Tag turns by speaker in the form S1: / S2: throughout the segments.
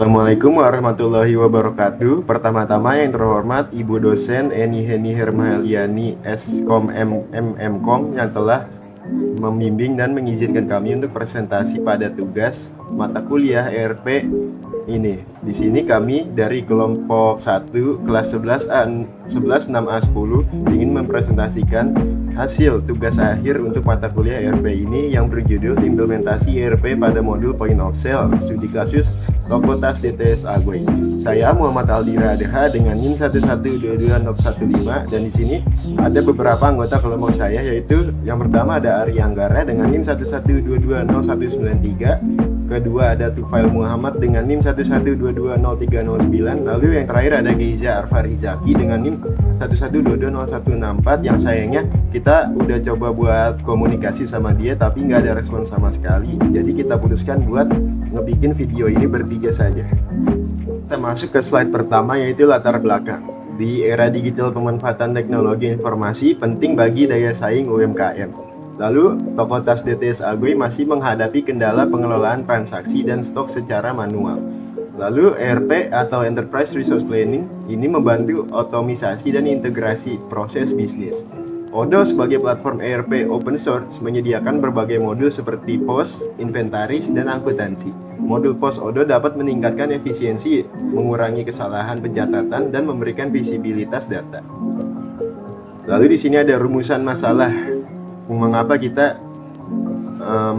S1: Assalamualaikum warahmatullahi wabarakatuh. Pertama-tama yang terhormat Ibu dosen Eni Heni Hermaheliani Skom MMkom yang telah membimbing dan mengizinkan kami untuk presentasi pada tugas mata kuliah ERP ini. Di sini kami dari kelompok 1 kelas 11A 11 6A10 ingin mempresentasikan hasil tugas akhir untuk mata kuliah ERP ini yang berjudul implementasi ERP pada modul Point of Sale studi kasus Toko Tas DTS Agoi. Saya Muhammad Aldira ADH dengan NIM 1122015 dan di sini ada beberapa anggota kelompok saya, yaitu yang pertama ada Ari Anggara dengan NIM 112200193, kedua ada Tufail Muhammad dengan NIM 112200309, lalu yang terakhir ada Geiza Arfarizaki dengan NIM 112200164 yang sayangnya kita udah coba buat komunikasi sama dia tapi nggak ada respon sama sekali. Jadi kita putuskan buat ngebikin video ini bertiga saja. Kita masuk ke slide pertama, yaitu latar belakang. Di era digital pemanfaatan teknologi informasi penting bagi daya saing UMKM. Lalu, Toko Tas DTS Agoi masih menghadapi kendala pengelolaan transaksi dan stok secara manual. Lalu, ERP atau Enterprise Resource Planning ini membantu otomisasi dan integrasi proses bisnis. Odoo sebagai platform ERP open source menyediakan berbagai modul seperti POS, inventaris, dan akuntansi. Modul POS Odoo dapat meningkatkan efisiensi, mengurangi kesalahan pencatatan, dan memberikan visibilitas data. Lalu di sini ada rumusan masalah mengapa kita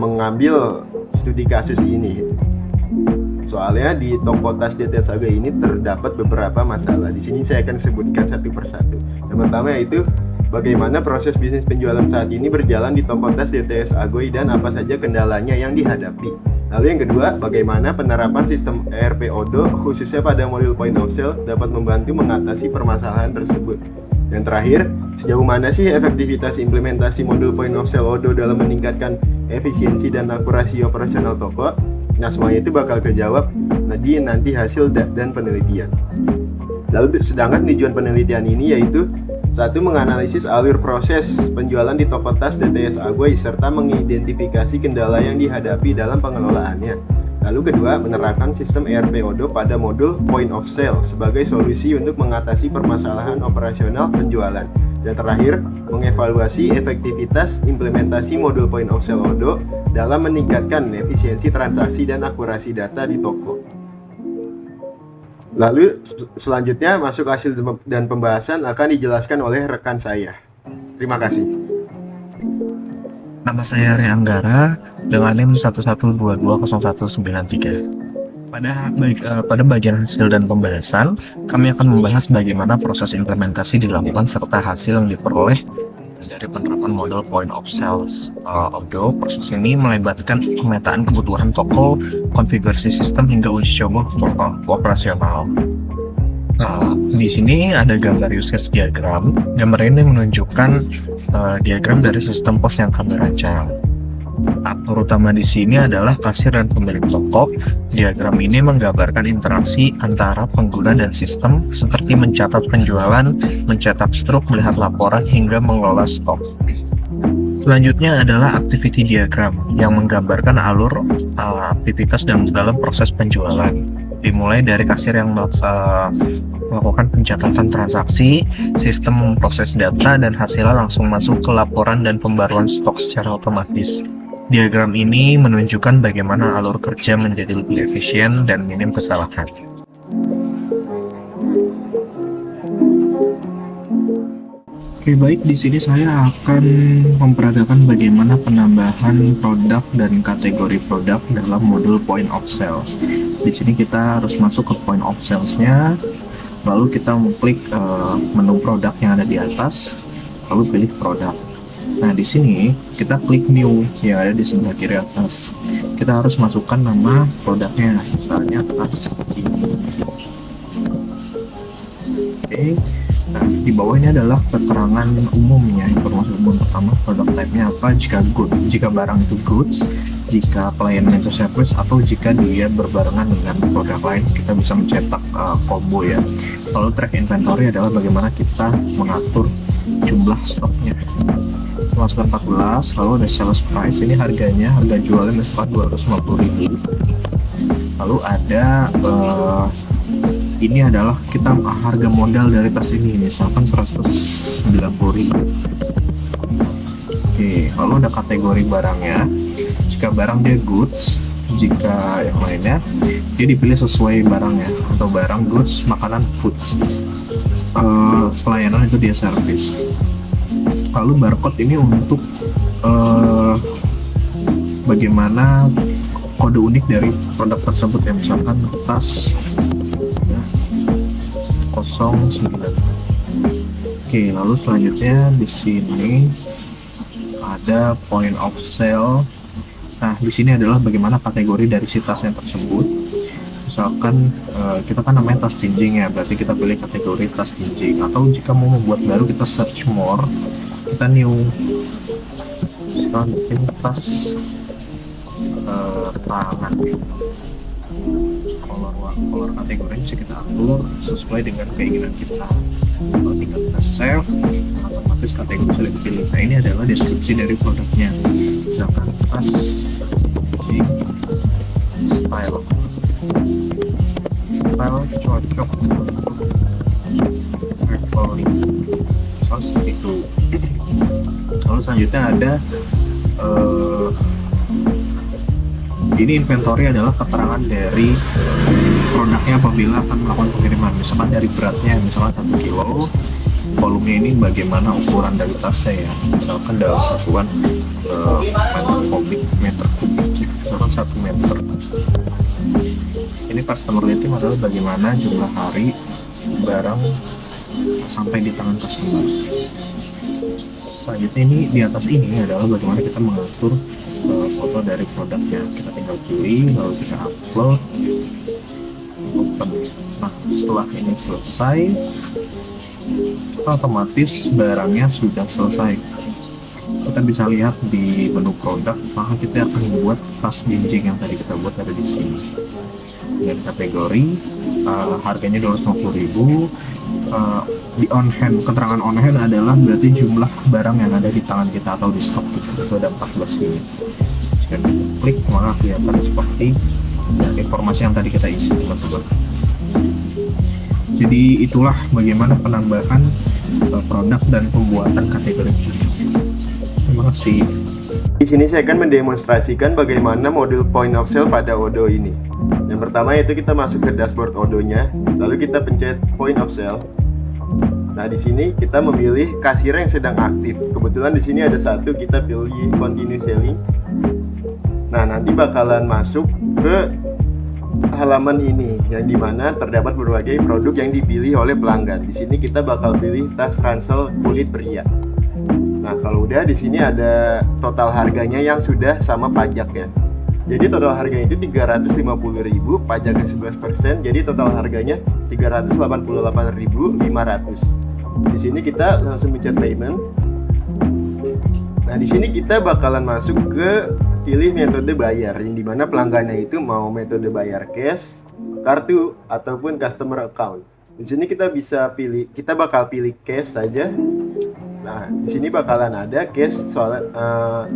S1: mengambil studi kasus ini. Soalnya di Toko Tas DTS Agoi ini terdapat beberapa masalah. Di sini saya akan sebutkan satu persatu. Yang pertama yaitu bagaimana proses bisnis penjualan saat ini berjalan di Toko Tas DTS Agoi dan apa saja kendalanya yang dihadapi. Lalu yang kedua, bagaimana penerapan sistem ERP Odoo khususnya pada modul Point of Sale dapat membantu mengatasi permasalahan tersebut. Yang terakhir, sejauh mana sih efektivitas implementasi modul Point of Sale Odoo dalam meningkatkan efisiensi dan akurasi operasional toko? Nah, semuanya itu bakal kejawab nanti hasil dan penelitian. Lalu sedangkan tujuan penelitian ini yaitu satu, menganalisis alur proses penjualan di Toko Tas DTS Agoi serta mengidentifikasi kendala yang dihadapi dalam pengelolaannya. Lalu kedua, menerapkan sistem ERP Odoo pada modul Point of Sale sebagai solusi untuk mengatasi permasalahan operasional penjualan. Dan terakhir, mengevaluasi efektivitas implementasi modul Point of Sale Odoo dalam meningkatkan efisiensi transaksi dan akurasi data di toko. Lalu selanjutnya masuk hasil dan pembahasan akan dijelaskan oleh rekan saya. Terima kasih.
S2: Nama saya Ari Anggara dengan NIM 112200193. Pada bagian hasil dan pembahasan, kami akan membahas bagaimana proses implementasi dilakukan serta hasil yang diperoleh dari penerapan model Point of Sales Odoo. Proses ini melibatkan pemetaan kebutuhan toko, konfigurasi sistem hingga uji coba operasional. Di sini ada gambar use case diagram. Gambar ini menunjukkan diagram dari sistem POS yang kami rancang. Aktor utama di sini adalah kasir dan pemilik toko. Diagram ini menggambarkan interaksi antara pengguna dan sistem seperti mencatat penjualan, mencetak struk, melihat laporan, hingga mengelola stok. Selanjutnya adalah activity diagram yang menggambarkan alur aktivitas dalam proses penjualan. Dimulai dari kasir yang melakukan pencatatan transaksi, sistem memproses data, dan hasilnya langsung masuk ke laporan dan pembaruan stok secara otomatis. Diagram ini menunjukkan bagaimana alur kerja menjadi lebih efisien dan minim kesalahan. Oke, baik, di sini saya akan memperagakan bagaimana penambahan produk dan kategori produk dalam modul Point of Sale. Di sini kita harus masuk ke Point of Sales-nya, lalu kita mengklik menu produk yang ada di atas, lalu pilih produk. Nah, di sini kita klik new yang ada di sebelah kiri atas. Kita harus masukkan nama produknya, misalnya tas ini. Oke. Nah, di bawah ini adalah keterangan umumnya. Informasi umum pertama, produk type-nya apa, jika barang itu goods, jika pelayanan itu service, atau jika dia berbarengan dengan produk lain, kita bisa mencetak combo ya. Lalu track inventory adalah bagaimana kita mengatur jumlah stoknya. Masukkan 14, lalu ada sales price, ini harga jualnya misalkan 250.000. Lalu ada ini adalah kita harga modal dari tas ini, misalkan 190.000. Oke, lalu ada kategori barangnya. Jika barang dia goods, jika yang lainnya dia dipilih sesuai barangnya, atau barang goods, makanan foods. Pelayanan itu dia service. Lalu barcode ini untuk bagaimana kode unik dari produk tersebut, ya misalkan tas 09. Oke, lalu selanjutnya di sini ada point of sale. Nah, di sini adalah bagaimana kategori dari si tasnya tersebut. Misalkan kita kan namanya tas jinjing ya, berarti kita pilih kategori tas jinjing. Atau jika mau membuat baru, kita search more, kita new, misalkan bikin tas tangan. Color kategorinya bisa kita atur sesuai dengan keinginan kita. Kalau tinggal kita save, otomatis kategori sudah dipilih. Nah, ini adalah deskripsi dari produknya. Misalkan tas style cocok untuk traveling, misalnya seperti itu. Lalu selanjutnya ada ini inventory adalah keterangan dari produknya apabila akan melakukan pengiriman. Misalkan dari beratnya, misalkan 1 kilo, volumenya ini bagaimana ukuran dari tasnya ya. Misalkan dalam satuan meter kubik, misalkan 1 meter. Ini customer rating adalah bagaimana jumlah hari barang sampai di tangan customer. Selanjutnya ini di atas ini adalah bagaimana kita mengatur foto dari produknya. Kita tinggal pilih, lalu kita upload, open. Nah, setelah ini selesai, otomatis barangnya sudah selesai. Kita bisa lihat di menu produk, maka kita akan membuat tas jinjing yang tadi kita buat ada di sini. Dan kategori harganya 250.000. Di on hand, keterangan on hand adalah berarti jumlah barang yang ada di tangan kita atau di stok kita, itu ada 14 ini. Jika kita klik, maka kelihatan seperti informasi yang tadi kita isi, teman-teman. Jadi itulah bagaimana penambahan produk dan pembuatan kategori. Terima kasih.
S1: Di sini saya akan mendemonstrasikan bagaimana modul point of sale pada Odoo ini. Yang pertama yaitu kita masuk ke dashboard Odoo-nya, lalu kita pencet point of sale. Nah, di sini kita memilih kasir yang sedang aktif. Kebetulan di sini ada satu, kita pilih continue selling. Nah, nanti bakalan masuk ke halaman ini yang dimana terdapat berbagai produk yang dipilih oleh pelanggan. Di sini kita bakal pilih tas ransel kulit pria. Nah, kalau udah di sini ada total harganya yang sudah sama pajaknya. Jadi total harganya itu 350.000, pajaknya 11%, jadi total harganya 388.500. Di sini kita langsung pencet payment. Nah, di sini kita bakalan masuk ke pilih metode bayar, yang dimana pelanggannya itu mau metode bayar cash, kartu, ataupun customer account. Di sini kita bisa pilih, kita bakal pilih cash saja. Nah, di sini bakalan ada cash, soal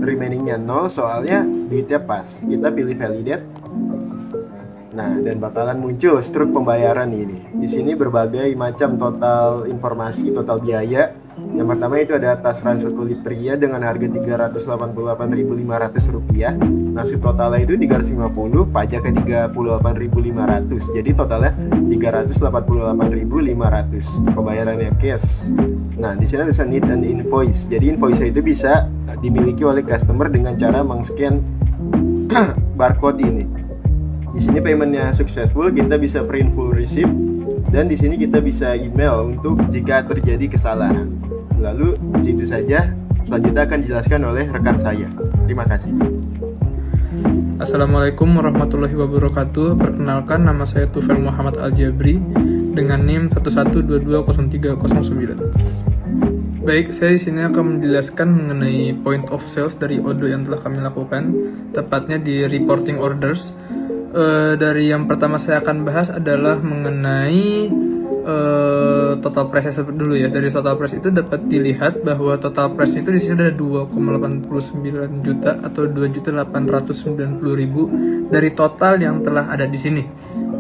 S1: remainingnya 0, soalnya duitnya pas. Kita pilih validate. Nah, dan bakalan muncul struk pembayaran ini. Di sini berbagai macam total informasi, total biaya. Yang pertama itu ada tas ransel kulit pria dengan harga Rp388.500. Nah, totalnya itu 350, pajaknya 38.500. Jadi totalnya 388.500. Pembayarannya cash. Nah, di sini ada need and invoice. Jadi invoice itu bisa dimiliki oleh customer dengan cara meng-scan barcode ini. Di sini paymentnya successful, kita bisa print full receipt, dan di sini kita bisa email untuk jika terjadi kesalahan. Lalu di situ saja, selanjutnya akan dijelaskan oleh rekan saya. Terima kasih.
S3: Assalamualaikum warahmatullahi wabarakatuh. Perkenalkan, nama saya Tufail Muhammad Al-Jabri dengan NIM 11220309. Baik, saya di sini akan menjelaskan mengenai point of sales dari Odoo yang telah kami lakukan, tepatnya di reporting orders. Dari yang pertama saya akan bahas adalah mengenai total price dulu ya. Dari total price itu dapat dilihat bahwa total price itu di sini ada 2,89 juta atau 2.890.000 dari total yang telah ada di sini.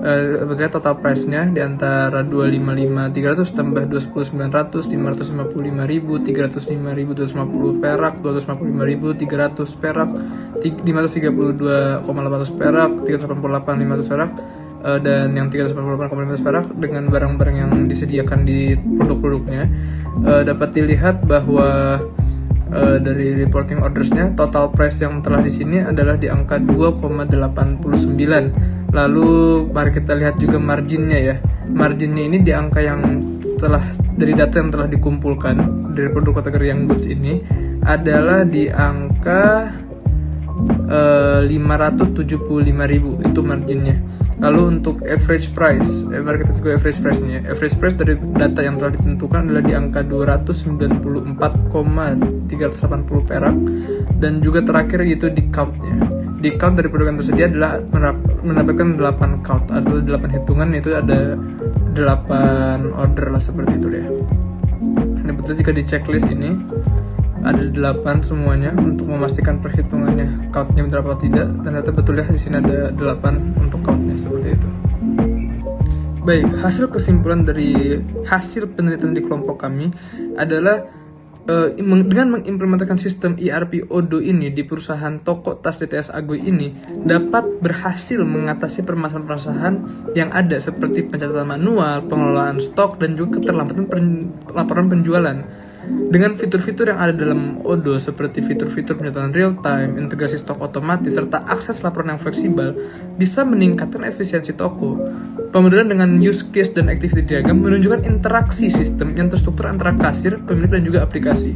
S3: Sebetulnya total price-nya di antara 255.300 tambah 210.900, 555.000, 305.250 perak, 255.300 perak, 532,800 perak, 388.500 perak, dan yang 388,500 perak dengan barang-barang yang disediakan di produk-produknya. Dapat dilihat bahwa dari reporting ordersnya total price yang telah di sini adalah di angka 2,89. Lalu mari kita lihat juga marginnya ya. Marginnya ini di angka yang telah dari data yang telah dikumpulkan dari produk kategori yang goods ini adalah di angka 575.000 itu marginnya. Lalu untuk average price, mari kita juga average price-nya. Average price dari data yang telah ditentukan adalah di angka 294,380 perak, dan juga terakhir yaitu di count-nya. Di count dari produk yang tersedia adalah mendapatkan 8 count atau 8 hitungan, yaitu ada 8 order lah seperti itu ya. Nah, betul jika di checklist ini ada 8 semuanya untuk memastikan perhitungannya countnya berapa atau tidak, dan ternyata betul ya di sini ada 8 untuk countnya seperti itu. Baik, hasil kesimpulan dari hasil penelitian di kelompok kami adalah dengan mengimplementasikan sistem ERP Odoo ini di perusahaan toko tas DTS Agoy ini dapat berhasil mengatasi permasalahan-permasalahan yang ada seperti pencatatan manual, pengelolaan stok, dan juga keterlambatan laporan penjualan. Dengan fitur-fitur yang ada dalam Odoo seperti fitur-fitur pencatatan real time, integrasi stok otomatis, serta akses laporan yang fleksibel, bisa meningkatkan efisiensi toko. Pemodelan dengan use case dan activity diagram menunjukkan interaksi sistem yang terstruktur antara kasir, pemilik, dan juga aplikasi.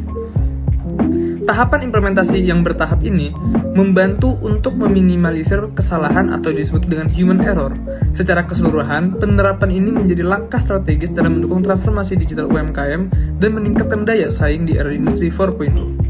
S3: Tahapan implementasi yang bertahap ini membantu untuk meminimalisir kesalahan atau disebut dengan human error. Secara keseluruhan, penerapan ini menjadi langkah strategis dalam mendukung transformasi digital UMKM dan meningkatkan daya saing di era industri 4.0.